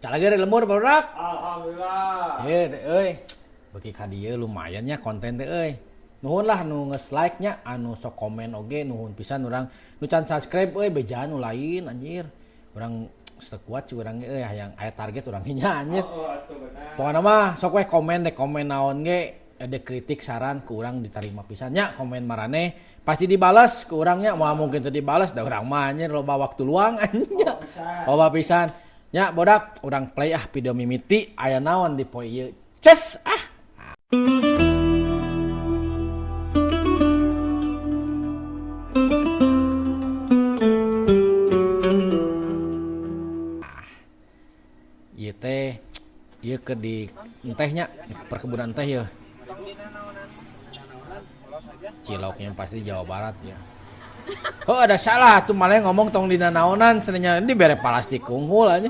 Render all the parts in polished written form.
Calage lemur barudak. Alhamdulillah. Bagi ka dieu lumayan nya konten teh euy. Nuhun lah nu nge-like nya, anu sok komen oge nuhun pisan urang nu can subscribe euy bejaan nu lain anjir. Urang steu kuat cu urang euy hayang aya target urang nya anjir. Pokona mah sok we komen naon ge ada kritik saran ke urang diterima pisan nya komen marane pasti dibales ke urangnya moal mungkin teu dibales da urang mah anjir loba waktu luang anjir. Loba pisan. Nya bodak urang play video mimiti aya naon di poe ieu. Ces ieu teh ieu ke di entehnya perkebunan teh ya. Ciloknya pasti Jawa Barat ya. Oh ada salah tuh malah ngomong tong dina naonan cenanya ini bere plastik unggul aja.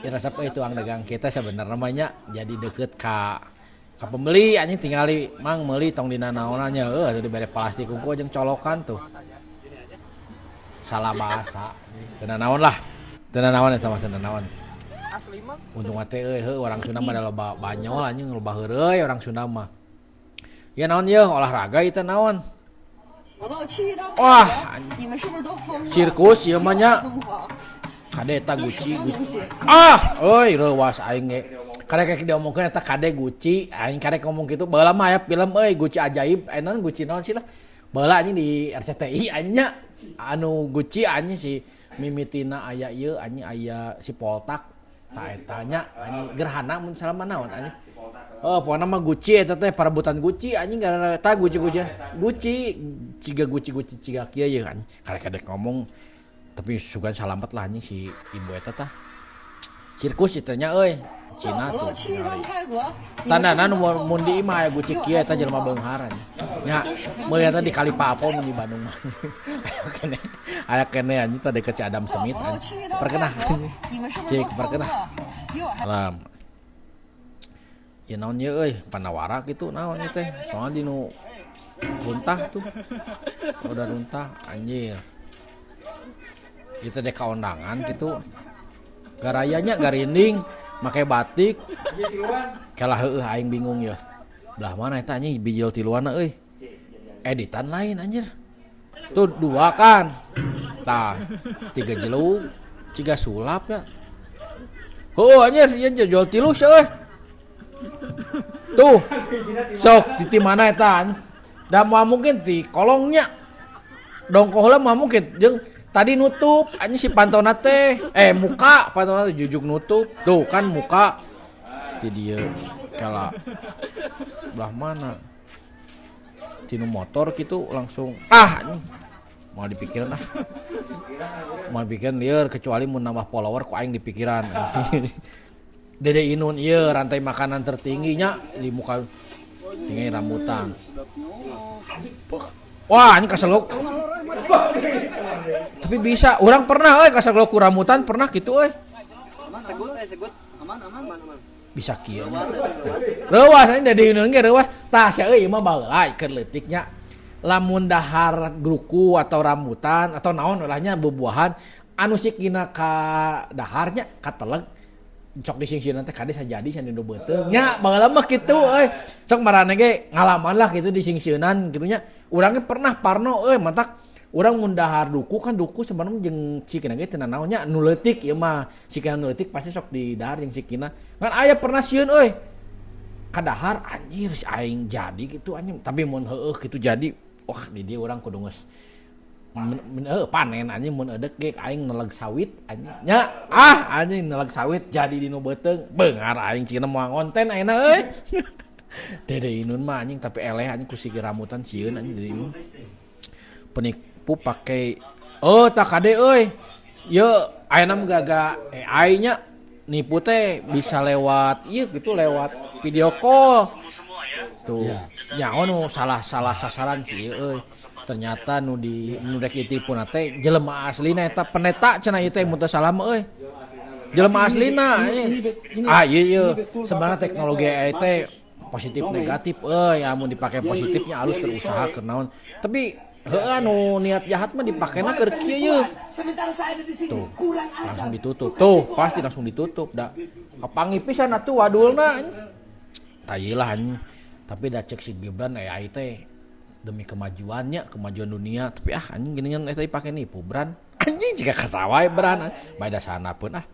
Ya resep itu ang dagang kita sebenarnya namanya jadi deket ka pembeli anjing tingali mang meuli tong dina naonannya di bere plastik unggul jeung colokan tuh. Salah bahasa. Teu naon lah. Teu naon eta mah teu naon. Asli mah. Untung mah teh orang Sunda mah loba banyol anjing loba heureuy orang Sunda mah. Ya naon ye olahraga itu naon. Wah, sirkus ieu mah nya. Kade eta Gucci. Euy reuwas aing ge. Karek diomongkeun eta kade Gucci, aing karek ngomong kitu baheula mah aya film euy Gucci ajaib, naon Gucci naon sih lah. Baheula anjing di RCTI anjing nya. Anu Gucci anjing si mimitina aya ieu anjing aya si Poltak. Ta eta nya anjing gerhana mun salah naon anjing. Oh, pokoknya mah Gucci eta teh perebutan Gucci anjing gara-gara tah Gucci ciga kieu ye anjing. Karek ngomong tapi sugan salamet lah anjing si ibu eta tah. Sirkus eta nya euy. Cina tuh. Tandana nu mun di imah aya Gucci kieu eta jelema beunghar anjing. Nya meuli eta di Kalipapo mun di Bandung mah. Aya kene anjing teh deket si Adam Smith anjing. Perkenah. Cik perkenah. Alam. Ya naon ye euy panawara gitu naon ieu teh soalnya di nu runtah tuh udah runtah anjir ieu teh dek kaondangan gitu garayanya garinding make batik kalah heueuh aing bingung ya belah mana eta anjing bijil tiluanna euy editan lain anjir tuh dua kan tah tiga jeluk ciga sulap ya anjir ieu jual tilu euy tuh sok di mana eta da moal mungkin di kolongnya dongkoh lah moal mungkin jeung tadi nutup anjing si pantona teh muka pantona teh jujuk nutup tuh kan muka ti dieu kala belah mana tinu motor gitu langsung anjing mau dipikiran mau pikiran lieur kecuali mun nambah follower ku aing dipikiran Dede Inun ieu rantai makanan tertingginya di muka tinggi rambutan. Wah, ini kaseluk. Tapi bisa, orang pernah kaseluk ku rambutan pernah gitu Segut. Aman. Bisa kieu. Reuwas ini Dede Inun ge reuwas. Tah sia euy mah baheula keur leutiknya. Lamun dahar gruku atau rambutan atau naon ulahnya bubuahan anu sikina ka daharnya kateleg cok disingsieunan teh kade sajadi sandi nu beuteung nya baheula mah kitu euy sok marane ge ngalaman lah kitu disingsieunan kitu nya urang ge pernah parno euy mantak urang mun dahar duku kan duku sebenarnya jeung sikina ge teu naon nya nu leutik ieu mah sikina nu leutik pasti sok di dahar jeung sikina kan aya pernah sieun euy ka dahar anjir si aing jadi gitu anjing tapi mun heueuh kitu jadi wah di dieu urang kudu geus panen anjing mun edek ge aing neleg sawit anjing nya anjing neleg sawit jadi di nu beuteung beungar aing cina moal ngonten ayeuna euy Dede Inun mah anjing tapi eleh anjing ku sigi rambutan sieun anjing Dede Inun penipu pake tak kade euy ye ayeuna mah gaga AI nya nipu teh bisa lewat ieu gitu lewat video call tuh nyaho nu salah sasaran sih euy ternyata nu rek ditipu na teh jelema aslina eta peneta cenah ieu teh mun teu salah mah euy jelema aslina ieu sebenarnya teknologi AI teh positif negatif amun dipake positifnya halus keur usaha keur naon tapi Heeh anu niat jahat mah dipakena keur kieu ye. Tuh, langsung ditutup. Tuh, pasti langsung ditutup da. Kapangi pisan atuh wadulna. Tai lah anjing. Tapi da cek si Gibran ai teh demi kemajuan dunia. Tapi anjing geuningan eta dipake nipu Bran. Anjing jika kasawae Bran. Bae da sanapeun ah.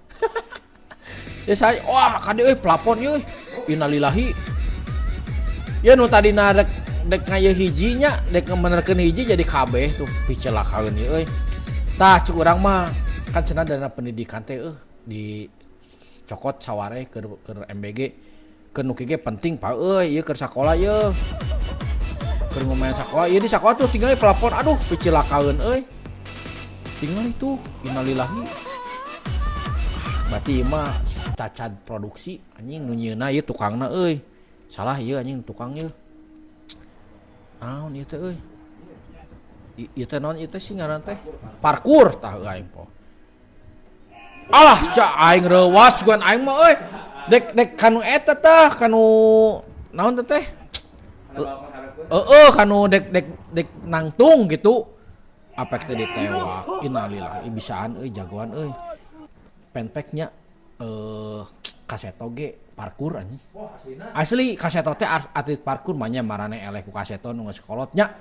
Ya saya wah kade euy plafon euy. Innalillahi. Ya nu tadina dek ngaya hijinya dek ngebenerkeun hiji jadi kabeh tuh picelakaeun ieu euy. Tah cuk urang mah kan cenah dana pendidikan teh di cokot saware keur MBG keur nu kieu penting pa euy ieu keur sakola ieu. Keur ngomain sakola ieu di sakola tuh tinggal di plafon aduh picelakaeun euy. Tinggal itu innalillahi. Berarti mah cacat produksi anjing nu nyieuna ieu tukangna euy. Salah ieu anjing tukang ieu. Naon ieu teh euy? Ieu teh naon ieu teh sih ngaran teh? Parkur tah aing po. Alah, ca aing reuwas sugan aing mah euy. Dek kanu eta tah, kanu naon teh? Kanu dek nangtung gitu. Apek teh ditewak. Innalillahi bisaan euy jagoan euy. Penpeknya kaseto ge parkur anjing. Asli kaseto teh atlet parkur mah nya marane eleh ku kaseto nu geus kolotnya.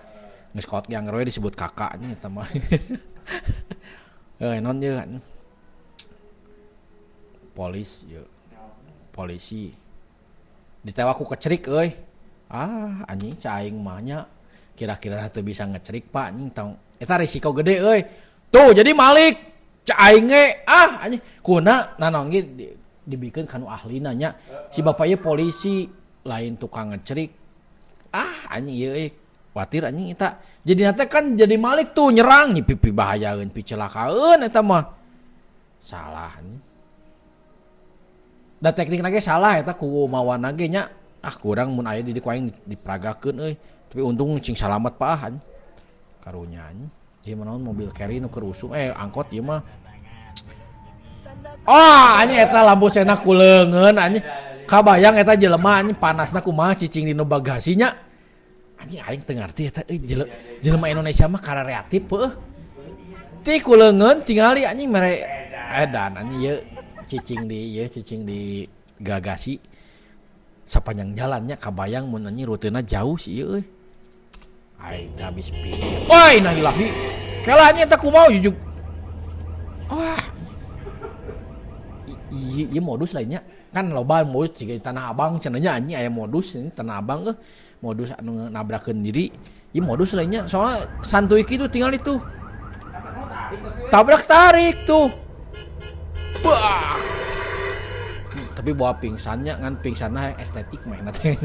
Geus kolot yang we disebut kakak nya eta mah. Non ye polisi ditewak ku kecerik euy. Anjing ca aing mah nya kira-kira teu bisa ngecerik Pak anjing tong. Eta risiko gede euy. Tuh jadi Malik ca aing ge anjing kuna nanaon ge dibikeun kanu ahlina nya si bapak ieu polisi lain tukang ngecerik anjing ieu kuatir anjing eta jadi teh kan jadi Malik tuh nyerang nya pipi bahayaeun picelakaeun eta mah salah anjing da teknikna ge salah eta ku mawana ge nya kurang mun aya di dieu aing diperagakeun euy tapi untung cing salamet pa anjing karunya anjing ieu mah naon mobil carry nu keur usum angkot ieu mah anjing eta lampu sena kuleungeun anjing kabayang eta jelema anjing panasna kumaha cicing dina bagasinya anjing aing teu ngarti eta jelema Indonesia mah kreatif heuh ti kuleungeun tingali anjing mere edan anjing ieu cicing di gagasi sapanjang jalannya kabayang mun anjing rutena jauh sih ieu euy aing teh habis pikir innalillahi kalah anjing eta kumaha jujug iya modus lainnya kan loba modus jika di Tanah Abang cenanya anjing aya modus ini Tanah Abang modus anu nabrakeun diri ieu modus lainnya soalnya santuy kitu tinggal itu tabrak tarik tuh wah tapi bawa pingsannya kan pingsanna yang estetik mainna teh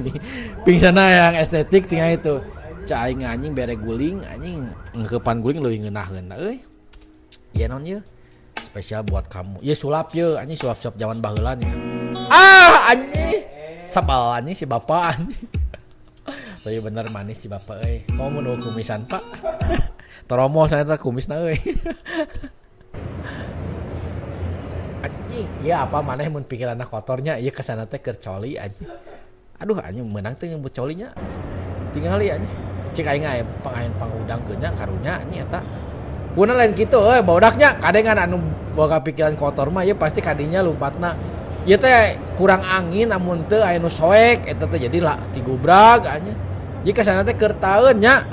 pingsanna yang estetik tinggal itu ca aing anjing bere guling anjing ngeukepan guling leuwih ngeunaheun euy ieu naon ieu spesial buat kamu. Ya sulap ye, anjing sulap-sulap zaman baheula nya. Anjing. Sabal anjing si bapak anjing. Tapi bener manis si bapak euy. Kamu mau kumisan, Pak? Toromo saya teh kumisna euy. Anjing, ya apa maneh mun pikiranna kotornya ieu kesana teh keur coli anjing. Aduh anjing meunang teh ngebut colinya. Tingali anjing. Cek aing aya pangudangkeunnya karunya anjing eta. Kuna lain gitu baudaknya kadengan anu boga pikiran kotor mah ya pasti kadinya lompatna ieu teh kurang angin amun teu aya nu soek eta teh jadi lah tigubrag anjing jika sana teh keur taeun nya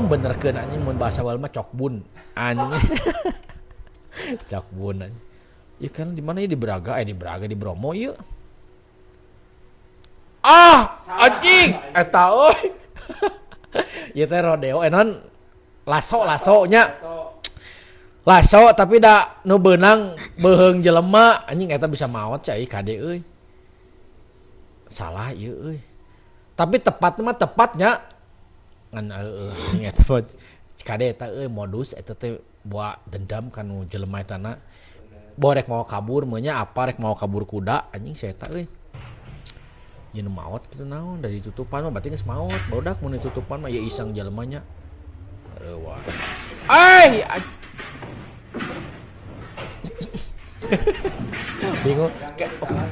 benerkeun anjing mun bahasa Walma cokbun anjing cokbun anjing ieu kan di mana ieu di Braga di Bromo ieu anjing eta euy ieu teh rodeo non laso nya laso tapi da nu beunang beuheung jelema anjing eta bisa maot cai kade euy salah ieu euy tapi tepat mah tepatnya ngan anjing eta kade eta euy modus eta teh buat dendam kanu jelema eta na borek mau kabur meunya apa rek mau kabur kuda anjing si eta euy ieu nu maot kitu naon dari tutupan mah berarti geus maot barudak mun ditutupan mah ya iseng jelemanya bingung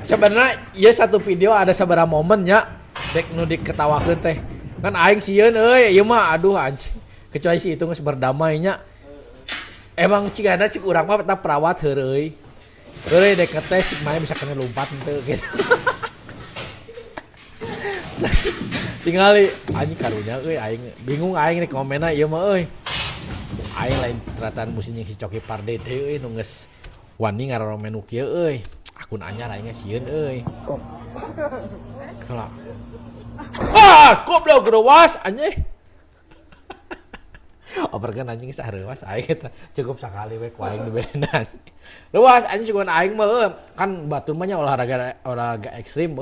sebenarnya ya satu video ada seberapa momennya dek nu diketawakeun teh Kan aing sieun euy ieu mah aduh anjing. Kecuali si itu geus berdamainya. Emang cigana cik urang mah tetap perawat heureuy. Heureuy deket teh cik mah bisa kena lompat henteu gitu. Tingali anjing karunya euy aing bingung aing rek komenna ieu mah euy. Aing lain teratan musim yang si Coki Pardede euy nu geus wani ngaromen nu kieu euy. Akun anyar aing sieun euy. Kala. Goblok gerewas anjing. Operkeun anjing sarewas aing eta cukup sakali we ku aing diberenan. Leuwas anjing cuman aing mah kan batur mah nya olahraga ekstrim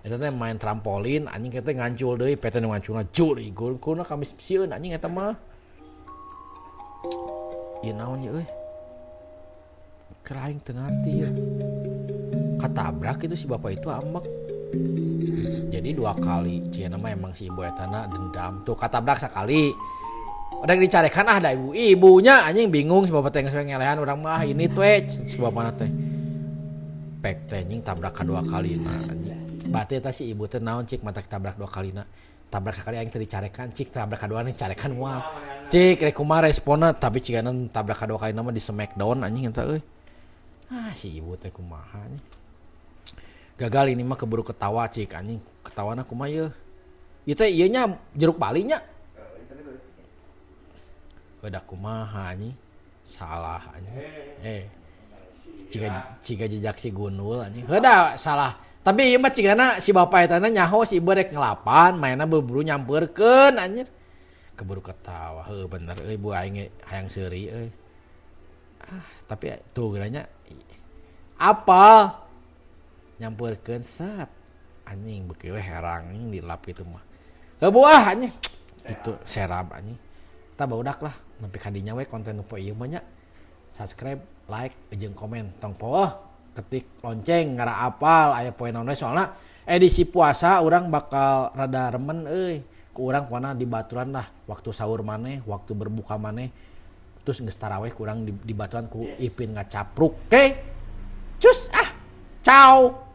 eta teh main trampolin anjing kita ngancul deui PT nu nganculna juri kuna kami sieun anjing eta mah. Ieu naon ye euy? Keur aing teu ngarti ya. Katabrak itu si bapak itu ambek. Jadi 2 kali cenah mah emang si ibu etana dendam tuh katabrak sekali. Udah dicarekan da ibunya anjing bingung si bapak teh geus ngelehan urang mah ini teh si bapana teh. Pek teh anjing tabrak ka 2 kalina anjing. Bate eta si ibu teh naon cik mata tabrak 2 kalina. Tabrak sekali aing teh dicarekan cik tabrak kadua nih carekan moal. Cik rek kumaha responna tapi cigana tabrak ka 2 kalina mah di smackdown anjing eta euy. Si ibu teh kumaha nih. Gagal ini mah keburu ketawa cik anjing ketawana kumaha ye. Ieu teh ieu nya jeruk bali nya. Udah kumaha anjing salah anjing. Ciga jejak si Gunul anjing. Heuda salah. Tapi ieu mah cigana si bapak eta nyaho si ibu rek ngelapan mainna buru-buru nyampeurkeun anjir. Keburu ketawa. Heuh bener euy bu aing hayang seuri euy. Tapi tuh geranya apa nyampeurkeun set anjing beuki we herang anjing dilap gitu mah. Kebuah anjing. Itu serab anjing. Tah baudak lah nepi ka dinya we konten poe ieu mah nya. Subscribe, like, jeung komen. Tong poeh ketik lonceng ngara apal aya poe naon we soalna edisi puasa urang bakal rada remen euy. Ku urang pokona dibaturan lah waktu sahur maneh, waktu berbuka maneh. Terus geus tarawih ku urang dibaturan ku Ipin ngacapruk. Oke. Cus ciao.